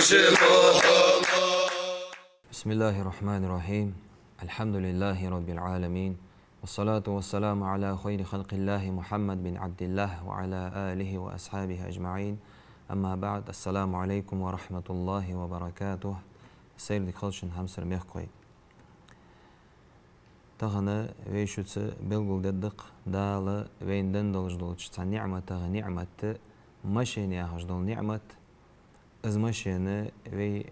بسم الله الرحمن الرحيم. الحمد لله رب العالمين، والصلاة والسلام على خير خلق الله محمد بن عبد الله وعلى آله وأصحابه أجمعين. أما بعد، السلام عليكم ورحمة الله وبركاته. سير خلشن همسر ميخكوي تغنى ويشوتس بلغل ددق دال وين دندلج دولش تا نعمة نعمة مشين ياهج دول نعمة از مشين وي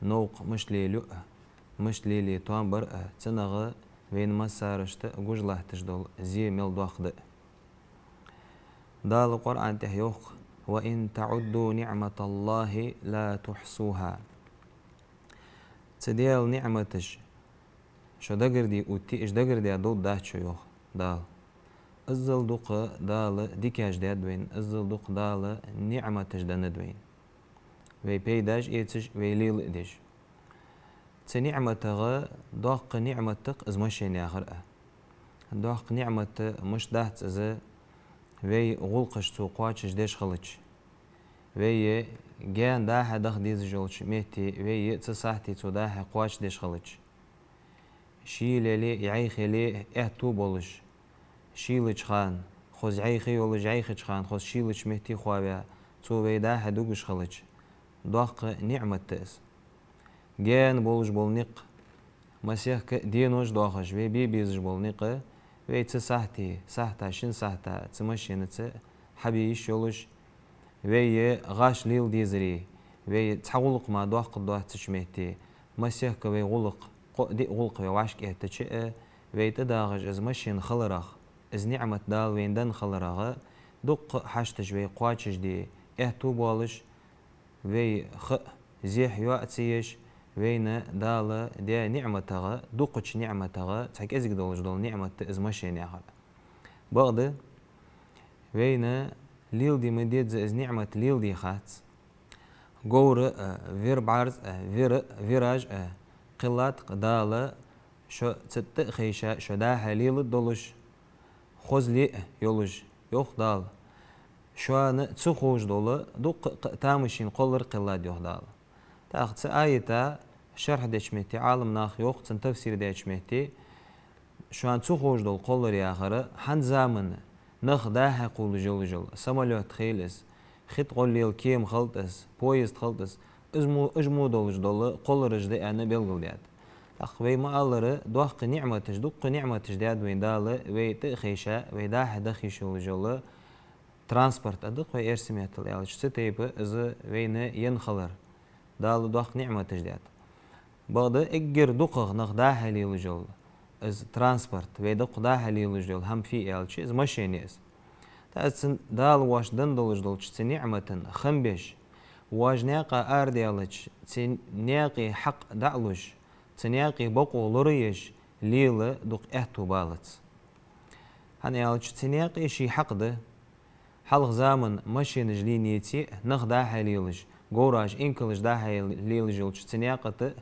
نوق مش ليلو مش ليلي توامبر تنغى وين مسارشت جوجله تجدول زي ميل دوخد دال القرآن تحيوخ وإن تعدوا نعمة الله لا تحصوها. تديال نعمتش شو دقردي وتي إيش دقردي أدود داش يوخ دال الزل دوق دال ديكاج دادوين الزل دوق دال نعمتش دندوين وي بيداج إيتش وي ليل إديش تنعمتها دوق نعمتك إز مشين يا خرقة دوق نعمت مش دهت إز وي غلقش تو قواتش ديش خلج وي جان داها دخ ديز جولش ميتي وي تساحتي تو داها قواتش ديش خلج شيل لي يعيخي لي اهتو بولش شيلج خان خوز عيخي ولج عيخش خان خوز شيلج ميتي خوابا تو وي داها دوغش خلج دوق نعمت تأس جان بولج بولنق مسيح دينوش دوخش وي بي بيزج بولنق وي تساحتي ساحتا شن ساحتا تمشين حبيش يولش وي غاش ليل ديزري وي تحولق ما دوق دوح تشميتي مسيح وي غلق دي غلق وعشك اهتشئ وي تداغج از مشين خلرخ از نعمت دال وين دن خلرغ دق حشتش وي قواتش دي اهتو بولش وي خ زيح يواتسيش وين دال دي نعمتها دقش نعمتها تحك ازيك دولج دول نعمت از مشين يا خلا بغد وين ليل دي مديد از نعمت ليل دي خات جور فير بارز فيراج قلات قدالة شو تتخيشة شو داها ليل دولش خوز لي يولج يوخ دال شو تسخوش دولة دوق تامشين قلر قلات يوخ دال تاخت آيتا شرح ديشميتي عالم ناخ يوخ تنتفسير ديشميتي شو ان تسخوش دول قلر يا آخر حن زامن نخ داها قول جل سمالوت خيلس خيط قول ليل كيم خلطس بويست خلطس اجمو دولج دول قلرج دي انا بيلغل ديات اخ وي ما الره دوخ نعمتش دوق نعمتش دياد وين دال وي تخيشا وي داها دخيشو جل ترانسبورت ادق وي ارسميت الالش ستيب از وين ينخلر دال دوخ نعمتش ديات بعد اجر دقق نخ داها ليل جل از ترانسبورت وي دق داها ليل جل هم في الش از ماشينيس تاسن دال واش دندلج دولش نعمتن خمبش واج ناقا ارديالش ناقي حق دعلش تنياقي بقو لوريش ليل دق اهتو بالت هنيالش تنياقي شي حق ده حلق زامن ماشين جلينيتي نخ داها ليلج جوراج إنكلش داها ليلجولش تنياقة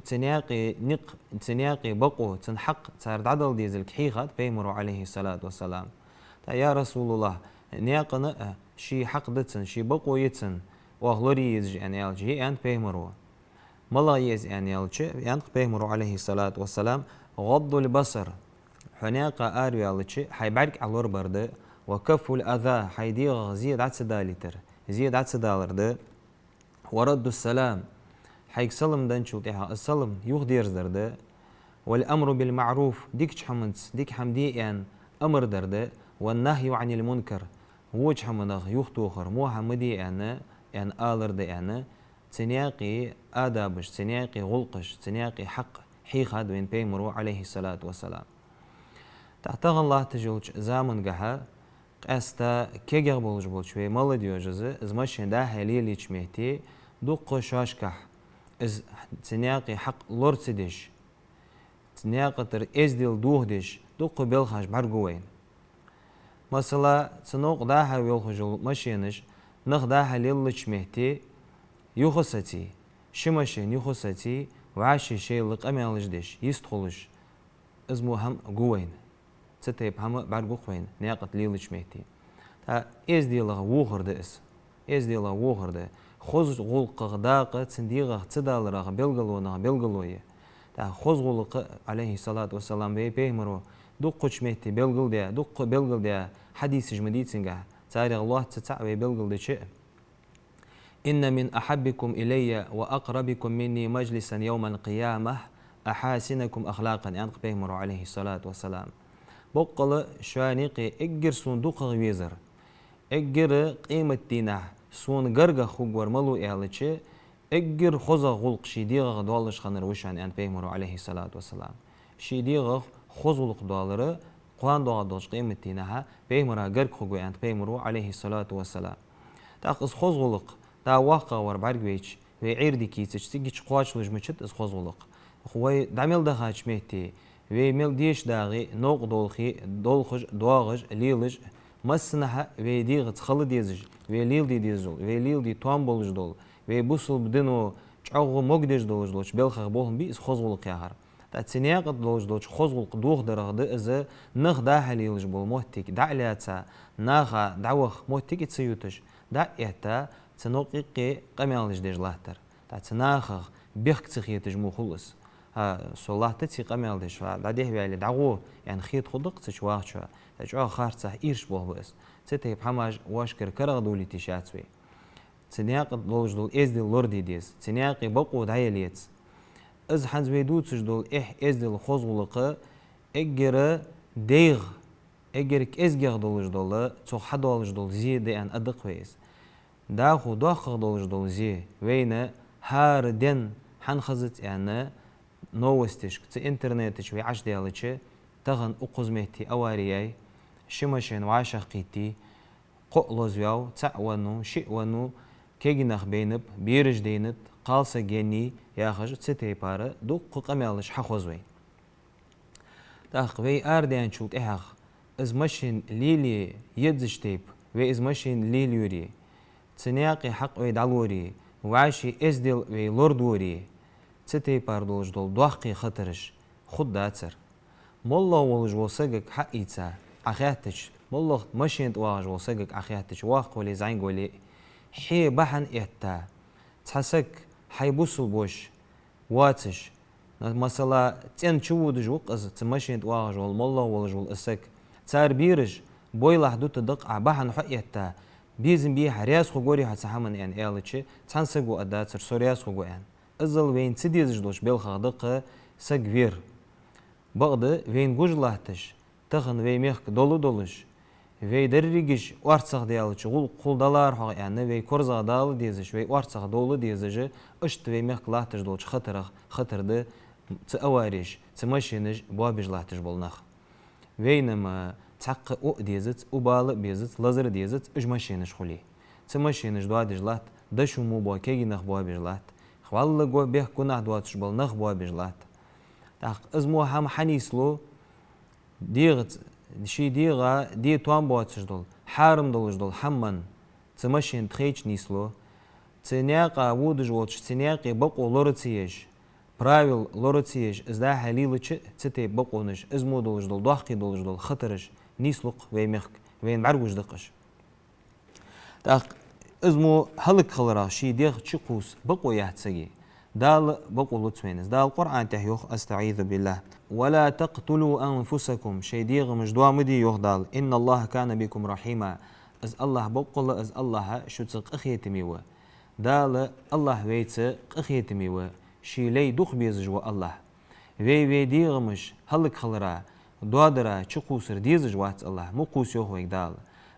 تنياقي نق تنياقي بقو تنحق تارد عدل ديزل كحيخات بيمرو عليه الصلاة والسلام يا رسول الله نياقنا شي حق دتن شي بقو يتن وغلوري يزج يعني يالجي أنت بيمرو ملا يز يعني يالجي أنت بيمرو عليه الصلاة والسلام غض البصر حنياقة آرو يالجي حيبارك على برد وكف الأذى حيديغ زيد عدس دالتر زيد عدس دالر ده ورد السلام حيك سلم دنشو تيها السلم يوخ ديرز درده والأمر بالمعروف ديك حمنس ديك حمدي يعني أمر درده والنهي عن المنكر ووج حمنغ يوخ توخر مو حمدي يعني آلر ده يعني تنياقي آدابش تنياقي غلقش تنياقي حق حيخاد وين بيمرو عليه الصلاة والسلام تحتغ الله تجولش زامن قها استا كيغ بولج بولش وي مال ديوجزه از ماشين ده هليليش مهتي دوق شاشكح از تنياقي حق لورتسدش تنياقتر ازدل دوهدش دوق بلخاش برغوين مثلا تنوق ده ويلخجل ماشينش نخ ده هليليش مهتي يخصتي شماشين يخصتي وعاشي شي لق امالج دش يستخلش ازمو هم غوين ستيب هم برغو خوين نياقت ليلش مهتي تا از ديلا ووخر دس از ديلا ووخر ده خوز غلق داقة تنديغ تدالرغ بلغلونا بلغلوية تا خوز غلق عليه الصلاة والسلام بيمرو دق شميتي بلغل ديا دق بلغل ديا حديث جمديتنجا تاريخ الله تتعوي بلغل دي شيء إن من أحبكم إلي وأقربكم مني مجلسا يوم القيامة أحاسنكم أخلاقا يعني بيمرو عليه الصلاة والسلام بقل شوانيقي إجر صندوق غويزر إجر قيمة دينه سون غرغ خوغور ملو إعلتشي إجر خوزا غلق شيديغ دوالش خانر وشان يعني بيمرو عليه الصلاة والسلام شيديغ خوزلق دوالر قوان دوالش قيمة دينها بيمرا غرغ خوغو يعني بيمرو عليه الصلاة والسلام تاقص خوزلق تا واقع وربارك ويش ويعير دي كيتش تيجيش قواش لجمشت إز خوزلق خوي دعمل دخاش ميتي ويمل ديش داغي نوق دولخي دولخج دواغج ليلج مسنها ويديغ تخل ديزج ويليل دي ديزل ويليل دي توام بولج دول ويبوصل بدنو تعوغ مقدش دولج دولش بلخغ بوهم بي إز خوزغلق ياهر تاتسنياق دولج دولش خوزغلق دوغ درغ إز نخ داها ليلج بول موتيك دعلياتا ناغا دعوخ موتيك تسيوتش دعياتا تنوقيقي قميالج ديج لاهتر تاتناخغ بيخ تسخيتج مو خلص صلاة تتي قميل ديش بعديه بيالي دعوه يعني خيط خدق تشواخ شو تشواخ خارصة إيرش بوه بس تتي بحماج واشكر كرغ دولي تشاتوي تنياق دولج دول إز دي لوردي ديز تنياقي بقو دعيليت إز حنز بيدوت دول إز دي الخوزغلقة إجر ديغ إجرك إزجر دولج دول تو حد دولج دول زي دي أن أدق ويز داخو داخل دولج دول زي وين هار دين حنخزت يعني نوستش كت إنترنتش ويعش ديالتش تغن أقزمتي أوارياي شمشين وعشقيتي قلزياو تعوانو شئوانو كيجنخ بينب بيرج دينت قالس جني ياخج تستي بارا دو قمالش حخوزوي تاخوي أرديان شوت إحخ إز مشين ليلي يدزشتيب وإز مشين ليليوري تنياقي حق ويدعلوري وعاشي إزدل ويلوردوري تتي باردولج دول دوحقي خطرش خود داتر مولا ولج وسجك حقيتا عخياتش مولا مشينت واج وسجك عخياتش واق ولي زين قولي حي بحن إحتا تحسك حيبوسو بوش واتش مثلا تين شو دجوق از تمشينت واج والمولا ولج والاسك تار بيرج بوي حدود تدق بحن حقيتا بيزن بيه حرياس خغوري حتسحمن يعني إلتش تنسقو أداتر سورياس خغو يعني أزل وين تديزج دوش بيلخا دقة سجفير بغد وين جوج لاهتش تخن وين ميخ دولو دولش وين دريجش وارتسخ ديالش غول قول دلار حق يعني وين كورزا دال ديزش وين وارتسخ دولو ديزج أشت وين ميخ لاهتش دوش خطر ده تأواريش تمشينج بوابج لاهتش بالنخ وينما تحق أو ديزت وبال بيزت لازر ديزت إجمشينج خلي تمشينج دوادج لات دشو مو بوا كيجي نخ بوابج لات والله جو به كنا دواتش بال نخ بوابج لات تاق ازمو هم حنيسلو ديغت شي ديغا دي توان بواتش دول حارم دولش دول حمن تمشين تخيش نيسلو تنياقا وودج واتش تنياقي بقو لورتيش правил лоротиеш изда халилычы ците бақоныш измо долж дол дахқи долж дол хатырыш нислуқ веймех вейн баргуж дақыш так измо халык халыра ши дех чиқус бақо яхтсаги дал бақо лутсвенес дал قرآن تحيوخ استعيذ بالله ولا تقتلوا انفسكم شي ديغ مجدوا مدي يغدال ان الله كان بكم رحيما از الله بقول از الله شتق اخيتميوا دال الله ويت اخيتميوا شي لي دوخ بيزجوا الله وي ديغمش هلك خلرا دوادرا چقوسر ديزجوات الله مقوس يوه يقدال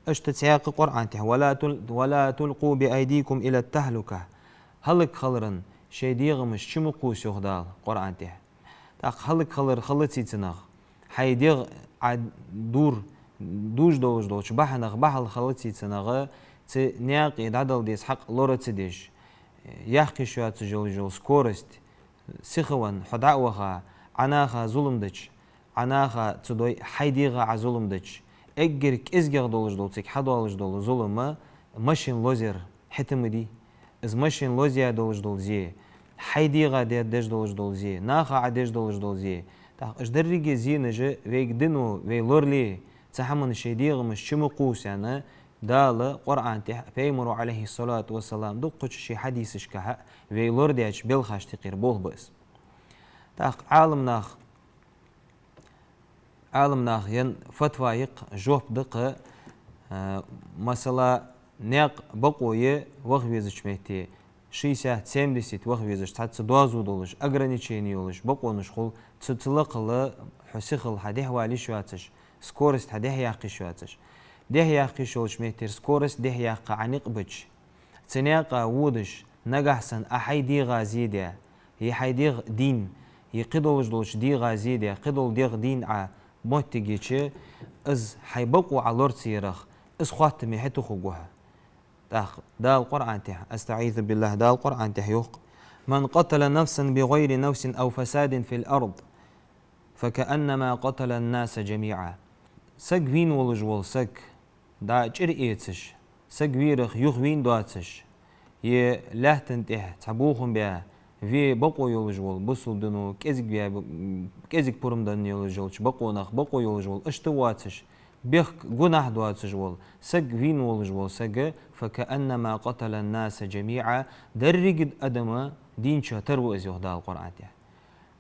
اشتتسياق قرآن ته ولا تلقوا بأيديكم إلى التهلكة هلك خلرن شي ديغمش چي مقوس يوه قرآن ته تاق هلك خلر خلتي تنغ حي ديغ دور دوج دوج دوج بحنغ بحل خلتي تنغ تنياقي دادل ديس حق لورتي ديش يحكي شوية جول скорость سخوان حدعوها عناها ظلمدش عناها تدوي حيديغا عظلمدش اجرك ازجر دولج دولتك حدولج دول ظلمه ماشين لوزر حتمدي از ماشين لوزيا دولج دولزي حيديغا ديش دولج دولزي ناخا عديش دولج دولزي تا اش دريجي زي نجي ويك دنو وي لورلي تحمن شيديغ مش شمقوس يعني دال قرآن تح بيمر عليه الصلاة والسلام دقش شي حديثش كها في لورديش بالخاش تقير بول بس تاق عالم ناخ ين فتوى يق جوب دق مثلا ناق بقوي وغويزش مهتي 60-70 وغويزش تحت دوازو دولش ограничение يولش بقونش خل تطلق حسيخل حديه والي شواتش سكورست حديه ياقي شواتش ده ياقي شولش مهتر سكورست ده ياقي عنيق بتش تنياقا وودش نجحسن أحيدي غازيديا هي حيدي دين يقدولش دولش دي غازيديا قدول ديغ دين ع موتيجيتش از حيبقوا على لورد سيرخ از خواتمي حتو خوجوها دا القرآن تح استعيذ بالله دا القرآن تح يوق من قتل نفسا بغير نفس أو فساد في الأرض فكأنما قتل الناس جميعا سق فين ولجول سق دا جرئيتش سق ويرخ يوخ وين دواتش ي لهتن تح تبوخم بها في بقو يولجول بسول دنو كزك بها كزك برم دن يولجولش بقو نخ بقو يولجول اشتواتش بيخ جناح دواتش وول سق فين ولجول سق فكأنما قتل الناس جميعا درجد أدم دين شاتر وإزيوه دا القرآن تح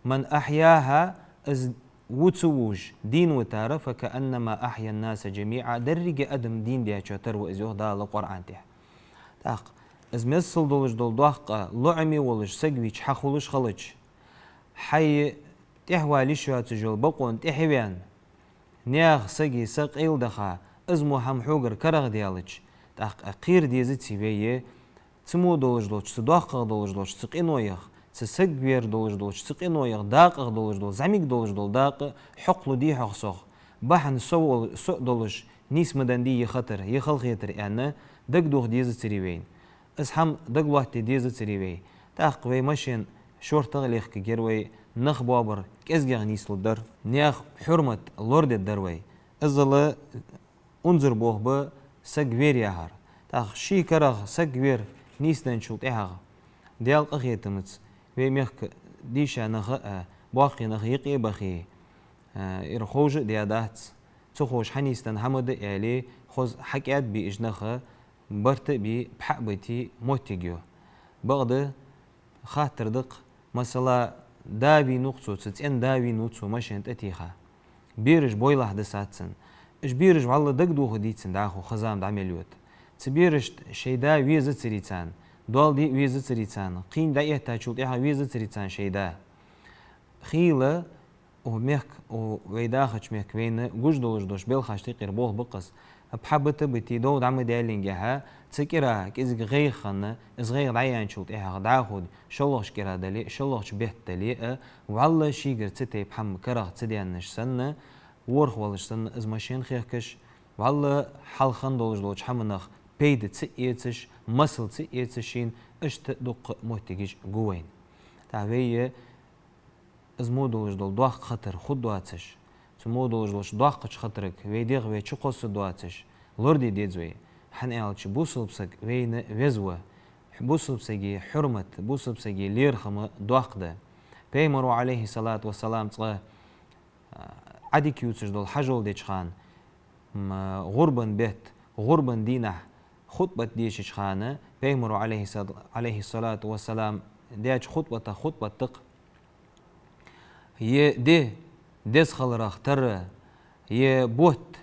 من أحياها از وتسوج دين وتارة فكأنما أحيا الناس جميعا درج أدم دين دي شاتر وإزيوه دا القرآن تح تاق از مسل دولش دول دوحقا لعمي ولش سقويش حخولش خلش حي تحوالي شوات جول بقون تحويان نياخ سقي سق إيل دخا ازمو هم حوغر كرغ ديالش تاق أقير ديزت سيبيه تمو دولش دولش تدوحقا دولش دولش سقين ويخ تسق بير دولش سقين ويخ داق دولش دول زميك دول داق حقلو دي حق صخ بحن سو دولش نيس مدن دي يخطر يخل خيتر يعني دق دوخ ديزت سريبين اسحم دق وقت ديزت سريبي تاق وي ماشين شورت غليخ كجروي نخ بابر كزغ نيسلو در نياخ حرمة لورد الدروي ازل انظر بوه ب سقوير يهار تاق شي كرغ سقوير نيسدن شلط اهاغ ديال قخيتمت وي ميخ ديشا نخ باقي نخ يقي بخي إرخوج ديادات تخوش حنيستن حمد إعلي خوز حكيات بإجنخ برت بي بحقبتي موتيجيو بغد خاطر دق مثلا داوي نقصو تتين داوي نقصو ماشين تأتيخا بيرج بويلح دساتسن إش بيرج والله دق دوخ ديتسن داخو خزام دعمليوت تبيرج شيدا ويزت سريتان دول دي ويزت سريتان قيم دا يحتاجوت إيها ويزت سريتان شيدا خيلة وميك ويداخش ميك وين جوج دوش بالخاش تقير بوه بقص بحبت بتي دو دعم ديالينجها تسكرا كيزك غير خن از غير عيان شوت إيها داخد شلوش كرا دلي شلوش بيت دلي والله شيجر تتي بحم كرا تديانش سنة ورخ والش سنة از ماشين خيركش والله حال خن دولش حمنخ بيد تسيتش مسل تسيتشين اشت دق موتيجش جوين تعبيه از مودولش دول دوخ خطر خود دواتش تمودولش دولش دوخش خطرك ويديغ وي تشقص دواتش لوردي ديزوي حنالش بوصل بسك وين وزوه بوصل بسجي حرمة بوصل بسجي ليرخم دوخده بيمرو عليه الصلاة والسلام تلا عدي كيوتش دول حجول ديشخان غربن بيت غربن دينه خطبة ديش خانة بيمرو عليه الصلاة والسلام ديش خطبة تق ي ديس خلرخ ترى ي بوت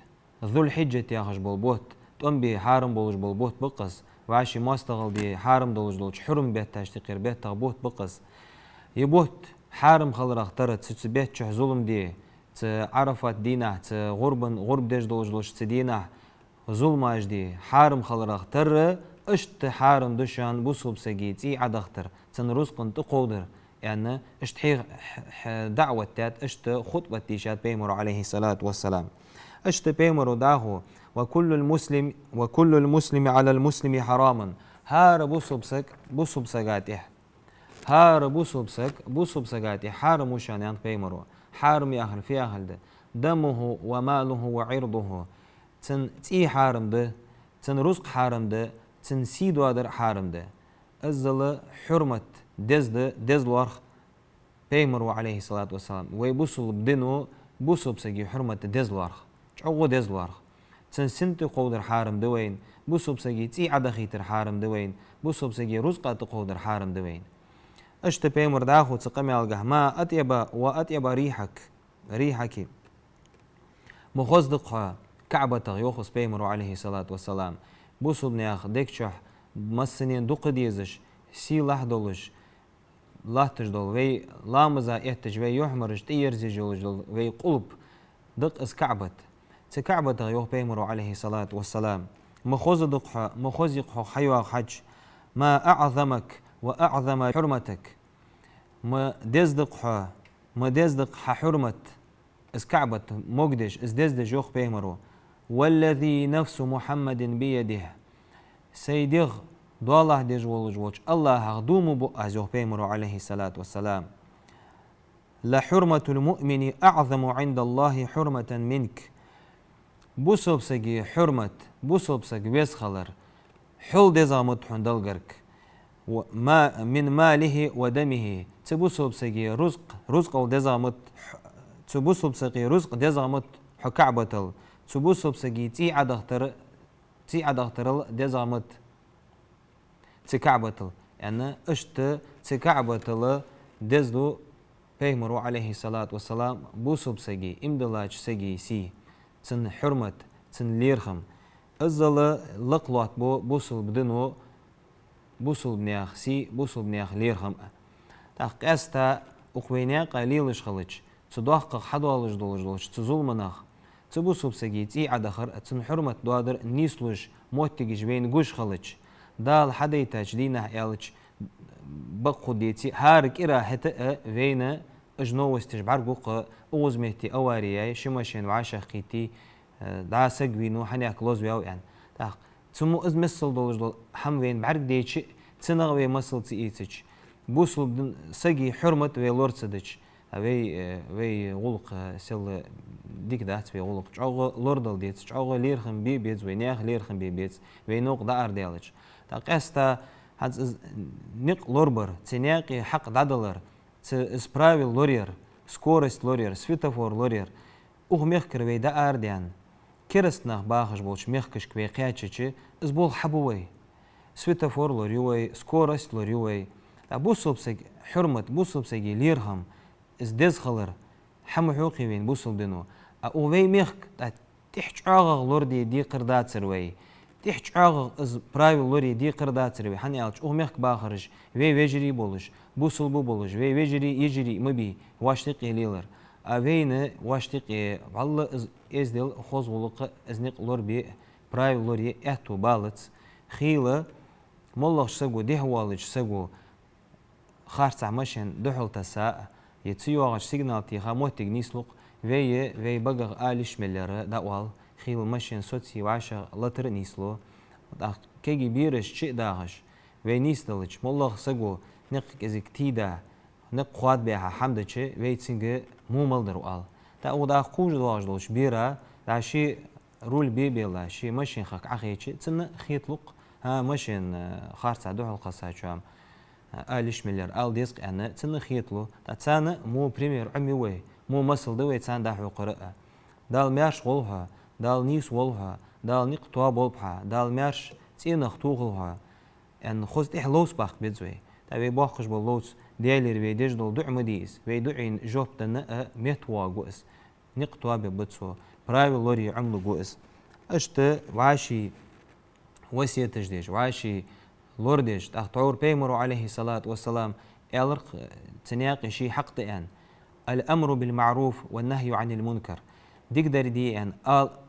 ذو الحجة ياخش بالبوت تقوم بي حارم بولش بالبوت بقص وعشي ما استغل بي حارم دولش حرم بيت تشتقير بيت تغبوت بقص يبوت حارم خلرخ ترى تسبيت شح ظلم دي تعرفت دينه غرب ديش دولش تدينه ظلم اجدي حارم خلرخ ترى اشت حارم دشان بوصب سجيتي عدختر تنرزقن تقودر يعني اشت دعوة تات اشت خطبة تيشات بيمر عليه الصلاة والسلام اشت بيمر داهو وكل المسلم على المسلم حراما هار بوصب سجاته هار بوصب سجاته حارم وشان يعني بيمرو حارم يأهل في أهل ده دمه وماله وعرضه تي حارم ده تن رزق حارم ده تن سيد وادر حارم ده أزل حرمة دز الورخ بيمرو عليه الصلاة والسلام ويبوصل بدنو بوصل بسجي حرمة دز الورخ شعو دز الورخ سنت قودر حارم دوين بوصب سجي تي عدا خيتر حارم دوين بوصب سجي رزقة قودر حارم دوين اشت بيمر داخو تقمي القه ما أطيب وأطيب ريحك مخصدقها كعبة يوخص بيمر عليه الصلاة والسلام بوصب نياخ ديكشح مسنين دوق ديزش سي لحدولش لاتش دول وي لامزا احتج وي يحمرج تيرزي جولج دول وي قلب دق اس كعبة تكعبة يوخ بيمر عليه الصلاة والسلام مخزدقها حيوا حج ما أعظمك وأعظم حرمتك ما دزدق حرمة اس كعبة مقدش اس دزدج يوخ بيمرو والذي نفس محمد بيده سيدغ دوالله ديج ولج الله غدوم بؤز يوخ بيمرو عليه الصلاة والسلام لحرمة المؤمن أعظم عند الله حرمة منك بوصب سجي حرمة بوصب سجي بيسخلر حل دزامت حندلقرك وما من ماله ودمه تبوصب سجي رزق دزامت تبوصب سجي رزق دزامت حكعبتل تبوصب سجي تي عدختر دزامت تكعبتل يعني اشت تكعبتل دزدو بيمرو عليه الصلاة والسلام بوصب سجي امدلاج سجي سي تن حرمة تن ليرخم ازل لقلوات بوصل بدنو بوصل بنياخ سي بوصل بنياخ ليرخم تاق استا اقوينيا قليلش خلج تدوحق حدوالج دولج تزول مناخ تبوصل سجي تي عدخر تن حرمة دوادر نيسلوش موتيج بين قوش خلج دال حديتاج دينا يالج بقو ديتي هارك إرا حتى فينا اجنو استجبار قوق اوزمهتي اوارياي شماشين وعاشقيتي دا سقوينو حنياك لوزوياو يعني تاق تسمو از مسل دولج دول حم وين بعرق ديتش تنغوي مسل تيتش بوصل بدن سقي حرمة وي لورتسدش وي غلق سل ديك دات وي غلق جوغ لوردل ديتش جوغ ليرخم بي بيتس وي نياخ ليرخم بي بيتس وي نوق دا ارديالج تاق استا هاد نق لوربر تنياقي حق دادلر سبرايل لورير سكورست لورير سفيتافور لورير اوغ ميخكر وي دا ارديان كيرستناخ باخش بولش ميخكش كوي قياتشي از بول حبوي سفيتافور لوريوي سكورست لوريوي بوصل بسك حرمة بوصل بسكي ليرهم از ديز خلر حمو حوقي وين بوصل دينو او وي ميخك تحج عاغ لوردي دي قردات سروي تحج عاغ از برايل لوري دي قردات سروي حني الش اوغ ميخك باخرج وي ويجري بولش بوصل بو بولش وي ويجري يجري مبي واشتقي ليلر اوين واشتقي والله از ديل خوز ولق ازنق لور بي برايل لوري اتو بالت خيله مولخ سغو دي حوالج سغو خارص ماشين دحل تساء يتسيوغ سيجنال تي خاموت تجنيسلق في بقى آلش مليار داوال خيل ماشين صوتي وعشا لتر نيسلو كيجي بيرش شيء داغش في نيسلج مولخ سغو نق ازك تيدا نق خواد بها حمدچه في تسنگ مو ملدر وال تا او دا خوج دواجلوش بيرا دا شي رول بيلا شي ماشين خك اخيچ تن خيطلق ها ماشين خارص دحل قصاچام آلش مليار آل ديسق أنا تنا خيطلو تانا مو بريمير عميوي مو مسل دوي تان داحو قراءة دال مياش غولها دال نيس غولها دال نقطوا بولبها دال مياش تينا خطوغلها أن خوز إحلوس باق بيزوي تابي باقش باللوس ديالير بيديج دول دعم ديس بيدعين جوب تنا ميتوا جوس نقطوا ببتسو برايل لوري عملو جوس أشت وعاشي وسيا تجديج وعاشي لورديش تختور بيمرو عليه الصلاة والسلام الرق تنياقي شي حق ان الأمر بالمعروف والنهي عن المنكر ديقدر دي ان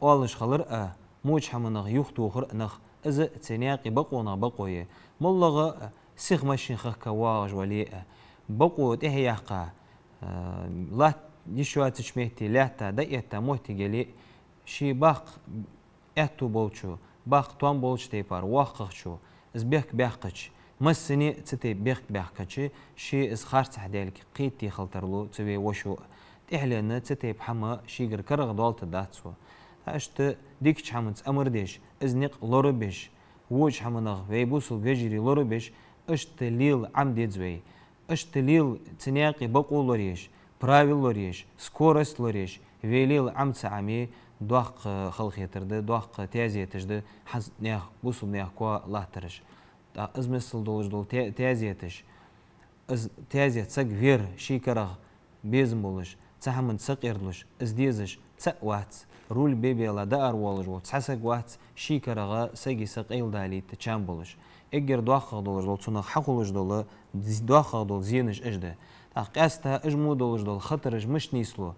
آلش خلر موج حمنغ يختو خرنخ إذ تنياقي بقونا بقوية ملغ سيخ ماشين خخ كواج ولي بقو تهياقا لا يشوى تشميتي لاتا دايتا موتي جلي شي باق اتو بولشو باق توان بولش تيبار واقخشو از بيخ بيحقش مسني تتي بيخ بيحقش شي از خارج حدالك قيتي خلطرلو تبي وشو تحلنا تتي بحما شيغر كرغ دولت داتسو اشت ديك حمنت امر ديش ازنق لوربش وج حمنغ في بوصل بيجري لوربش اشت ليل عمدي زوي اشت ليل تنياقي بقول لوريش برايل لوريش سكورس لوريش في ليل عمت عمي دوق خلق يترد دوق تازي تجد حز نيخ بوصل نيخ كوا الله ترش از مثل دولش دول تازي تش از تازي تسق فير شي كرغ بيزم بولش تحمن تسق يردلش از ديزش تسق وات رول بيبي لا دار والج و تسق وات شي كرغ سقي سقيل دالي تشام بولش اگر دوق دولش دول تنخ حقولش دول دوق دول زينش اجده قاستا اجمو دولش دول خطرج مش نيسلو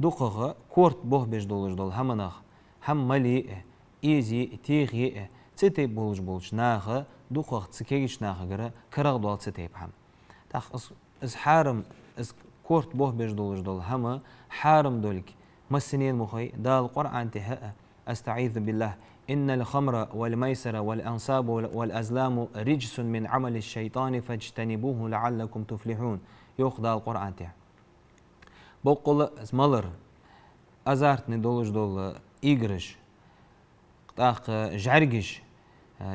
دوقه كورت بوه بيش دولش دول همنخ هم ملي ايزي تيغي تتي بولش ناخه دوقه تسكيش ناخه غره كرغ دول تتي بهم از حارم از كورت بوه بيش دولش دول هما حارم دولك مسنين مخي دال القرآن تهأ استعيذ بالله إن الخمر والميسر والأنصاب والأزلام رجس من عمل الشيطان فاجتنبوه لعلكم تفلحون يوخ دال القرآن تهأ بقول مالر أزارت ندولش دول إيجرش تاخ جعرجش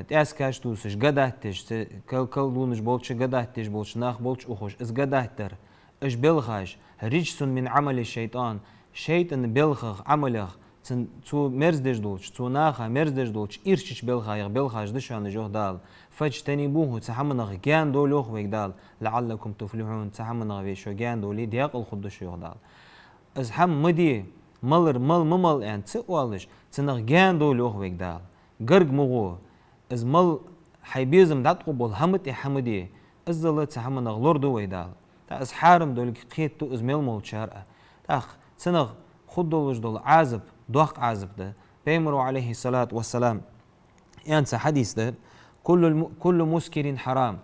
تأسكاش توسش قداتش كل دونش بولش قداتش بولش ناخ بولش أخوش إز قداتر إش بلخاش رجس من عمل الشيطان شيطان بلخ عمله تو مرزدش دولش تو ناخا مرزدش دولش إيرشش بلخاش دشان جوه دال فاجتنبوه تحمنغ جان دولوخ ويك دال لعلكم تفلحون تحمنغ ويشو جان دولي دياق الخدش يوه دال از هم مدي مالر مال يعني تسوالش تنغ جان دولوخ ويك دال قرق مغو از مال حيبيزم داتقو بول همت حمدي از دل تحمنغ لوردو ويك دال تا از حارم دولك قيتو از ميل مول شارع تاخ تنغ خد دولش دول عازب دوق عازب ده بيمرو عليه الصلاة والسلام ينسى حديث ده كل مسكر حرام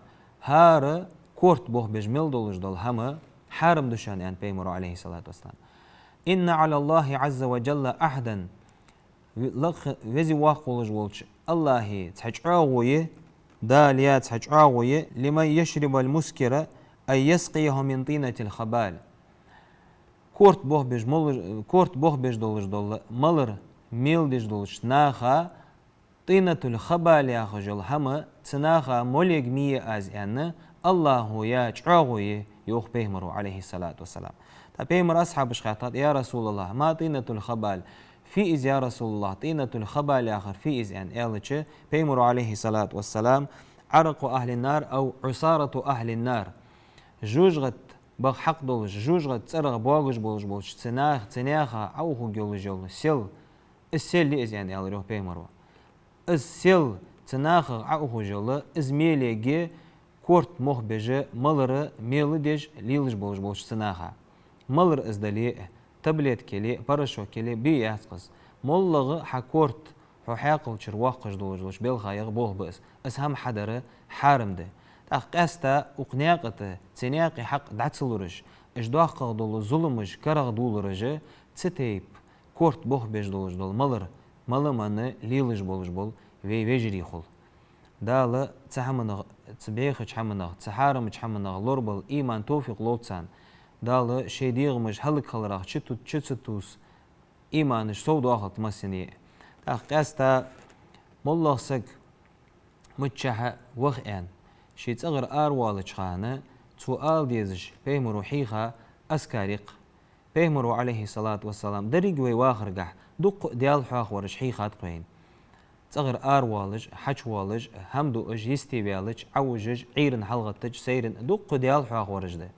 هار كورت بوه بجميل دولش دول هما حارم دشان يعني بيمرو عليه الصلاة والسلام إن على الله عز وجل أحدا لخ وزي واقولش ولش الله تحجعوه داليا تحجعوه لمن يشرب المسكر أي يسقيه من طينة الخبال كورت بوه بيج دولش دول مالر ميل ديش دولش ناخا طينة الخبال يا خجل هما تناخا موليق مية از يعني الله يا تعوي يوخ بيمرو عليه الصلاة والسلام تا بيمر أصحاب شخاطات يا رسول الله ما طينة الخبال في إز يا رسول الله طينة الخبال آخر في إز يعني إلتش بيمرو عليه الصلاة والسلام عرق أهل النار أو عصارة أهل النار جوجغت بق حق دولش جوجغت تسرغ بواغش بولش تناخا أوخو جول سيل السيل لي إز يعني إلروح بيمرو السيل تناخا أوخو جول إز ميليجي كورت مخبجة مالر ميل ديش ليلش بولش تناخا مالر إز دلي تبليت كلي برشو كلي بياسقس مولغ حكورت حاقل شرواقش دولش بيلخايغ بوه بس اسهم حدره حارم ده تقاستا اقناقته تناقي حق دعتسلورش اجداق دول ظلمش كرغ دولرجه تتيب كورت بوه بيج دولش دول مالر مالمانه ليلش بولش بول ويجري خل داله تحمنغ تبيخ حمنغ تحارم حمنغ لوربل ايمان توفيق لوتسان داله شيديغمش هلك خلراغ تشتوس ايمانش سود واخت مسني تقاستا مولغ سك متشح وخان شي تصغر أروالج خانة سؤال ديزش بيمرو حيخا أسكاريق بيمرو عليه الصلاة والسلام دريق ويواخر قح دق ديال حاخ ورش حيخات قوين تصغر أروالج حج والج همدو اج يستيبيالج عوجج عيرن حلغتج سيرن دق ديال حاخ ورش ده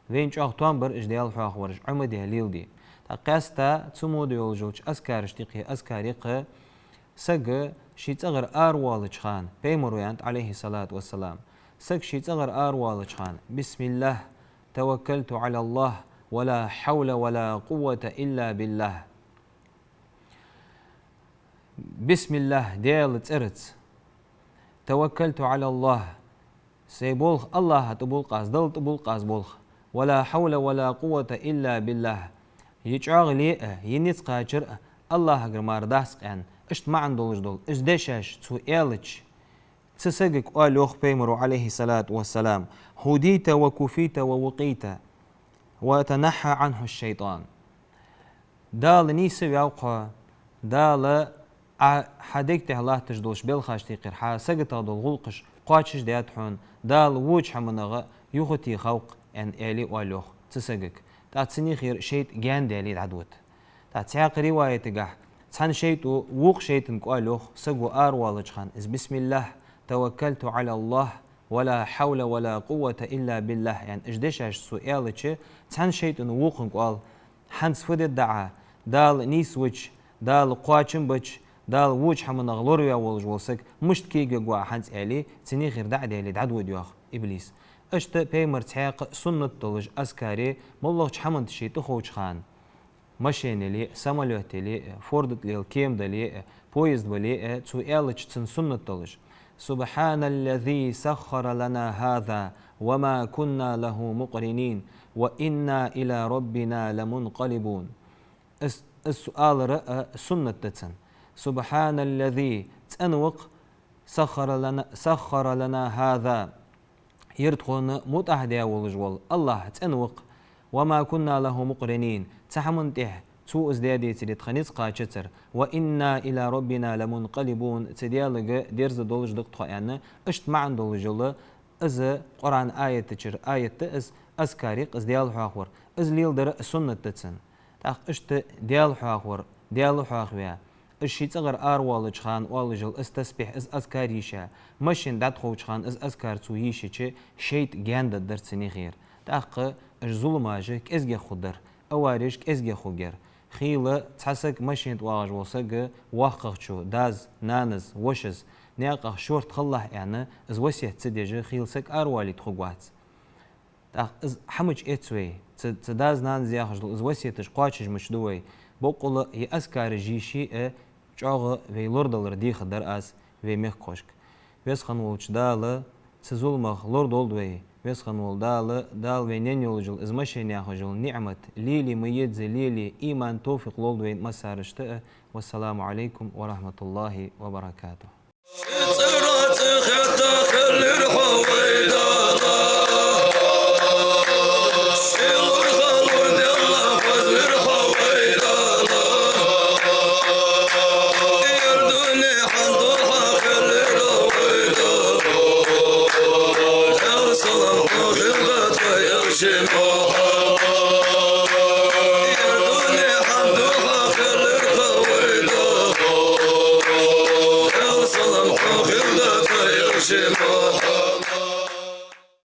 وين جاخ توانبر اج ديال حاخ ورش عمدي هليل دي تقاستا تسمو ديولجوج أسكارش تيقي أسكاريق سق شي تصغر أروالج خان بيمرو يانت عليه الصلاة والسلام سكشي تغر أروالج خان بسم الله توكلت على الله ولا حول ولا قوة إلا بالله بسم الله ديال ترت توكلت على الله سيبولخ الله تبول قاس دل تبول قاس بولخ ولا حول ولا قوة إلا بالله يجعغ لي ينيت قاجر الله غرمار داسق ان اشت ما عندولج دول ازدشاش تو إيلج تسقك قالوخ بيمرو عليه الصلاة والسلام هديت وكفيت ووقيت وتنحى عنه الشيطان دال نيسو يوقع دال حديكته الله تجدوش بالخاش تيقر حا سقط دول غلقش قاتش دياتحون دال ووج حمنغا يخوتي خوق ان إلي قالوخ تسقك تاتسني خير شيت جان دالي العدوت تاتساق رواية قح تحن شيت ووق شيت نقالوخ سجو والج خان إز بسم الله توكلت على الله ولا حول ولا قوة إلا بالله يعني إجديش سؤال شيء تحن شيت ووق نقال حنس فد الدعاء دال نيسوش دال قواتشن بتش دال ووش حمن غلوريا والج والسك مشت كي جوا حنس علي تني غير دعدي اللي دعد وديوخ إبليس اشت بيمر تحقق سنة طلج أسكاري مالله حمن تشي تخوش خان ماشين لي سمالوت لي فورد لي الكيم دلي بويزد بلي تو إلش تن سنة طلج سبحان الذي سخر لنا هذا وما كنا له مقرنين وإنا إلى ربنا لمنقلبون السؤال رأى سنة تتن سبحان الذي تنوق سخر لنا هذا يرتخون متحدة والجوال الله تنوق وما كنا له مقرنين تحمنته تو ازدادي تريد خنيس قاچتر وإنا إلى ربنا لمنقلبون تديالغ ديرز دولج دقطة يعني اشت معن دولجل از قرآن آية تشر آية از أسكاريق از ديال حاخور از ليل در سنة تتسن تاخ اشت ديال حاخور ديال حاخويا الشي تغر والج خان والجل استسبح از أسكاريشا مشين داد خوش خان از أسكار تويشي چه شيت جاند درسني غير تاخ ظلماجه كازجي خضر أوارش كازجي خوجر خيلة تحسك مشين تواج وسق واقع شو داز نانز وشز ناقة شورت خلاه يعني از وسيه تديجه خيل سك أروالي تخوجات از حمج إتسوي تداز نانز ياخج از وسيه تشقاچج مش دوي بقول هي أسكار جيشي جاغ في لوردلر دي خدر أس في مخ كوشك بس خنولش داله تزولمخ لوردول دوي بس خنول دال وينين يولجل از مشين ياخجل نعمة ليلي ميدز ليلي إيمان توفيق لولدوين مسارشته والسلام عليكم ورحمة الله وبركاته Jim